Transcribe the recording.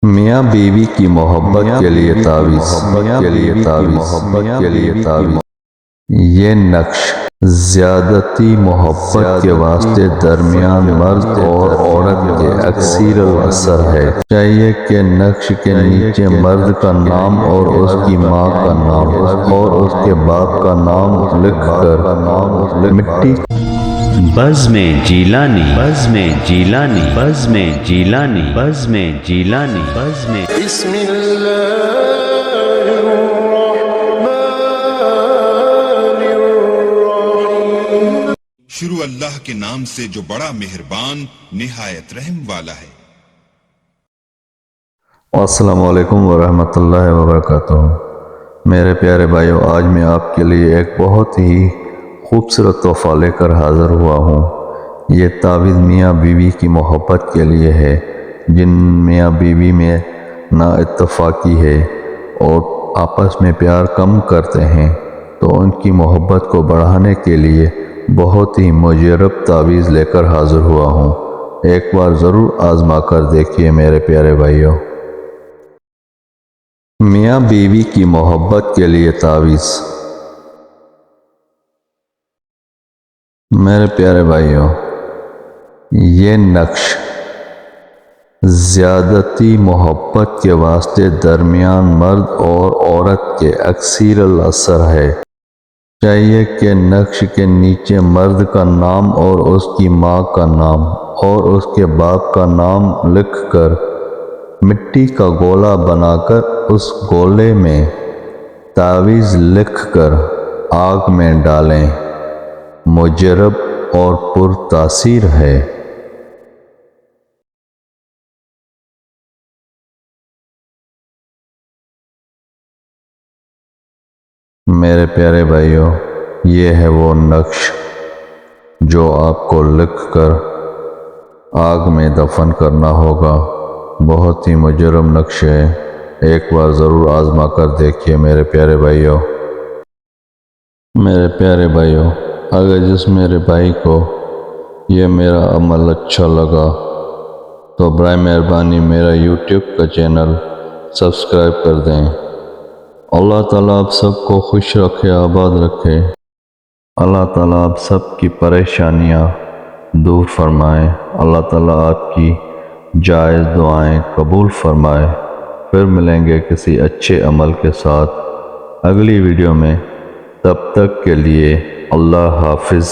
میاں بیوی کی محبت کے لیے تعویذ یہ نقش زیادتی محبت کے واسطے درمیان مرد اور عورت کے اکثر الاثر ہے۔ چاہیے کہ نقش کے نیچے مرد کا نام اور اس کی ماں کا نام اور اس کے باپ کا نام لکھ کر مٹی بزم جیلانی بزم جیلانی بزم جیلانی بزم جیلانی بزم بسم اللہ شروع اللہ کے نام سے جو بڑا مہربان نہایت رحم والا ہے۔ السلام علیکم ورحمۃ اللہ وبرکاتہ۔ میرے پیارے بھائیو، آج میں آپ کے لیے ایک بہت ہی خوبصورت تحفہ لے کر حاضر ہوا ہوں۔ یہ تعویذ میاں بیوی کی محبت کے لیے ہے۔ جن میاں بیوی میں نا اتفاقی ہے اور آپس میں پیار کم کرتے ہیں تو ان کی محبت کو بڑھانے کے لیے بہت ہی مجرب تعویذ لے کر حاضر ہوا ہوں۔ ایک بار ضرور آزما کر دیکھیے میرے پیارے بھائیو۔ میاں بیوی کی محبت کے لیے تعویذ۔ میرے پیارے بھائیو، یہ نقش زیادتی محبت کے واسطے درمیان مرد اور عورت کے اکثر الاثر ہے۔ چاہیے کہ نقش کے نیچے مرد کا نام اور اس کی ماں کا نام اور اس کے باپ کا نام لکھ کر مٹی کا گولا بنا کر اس گولے میں تعویذ لکھ کر آگ میں ڈالیں۔ مجرب اور پر تاثیر ہے۔ میرے پیارے بھائیو، یہ ہے وہ نقش جو آپ کو لکھ کر آگ میں دفن کرنا ہوگا۔ بہت ہی مجرب نقش ہے۔ ایک بار ضرور آزما کر دیکھیے میرے پیارے بھائیو۔ میرے پیارے بھائیو، اگر جس میرے بھائی کو یہ میرا عمل اچھا لگا تو برائے مہربانی میرا یوٹیوب کا چینل سبسکرائب کر دیں۔ اللہ تعالیٰ آپ سب کو خوش رکھے، آباد رکھے۔ اللہ تعالیٰ آپ سب کی پریشانیاں دور فرمائے۔ اللہ تعالیٰ آپ کی جائز دعائیں قبول فرمائے۔ پھر ملیں گے کسی اچھے عمل کے ساتھ اگلی ویڈیو میں۔ تب تک کے لیے اللہ حافظ۔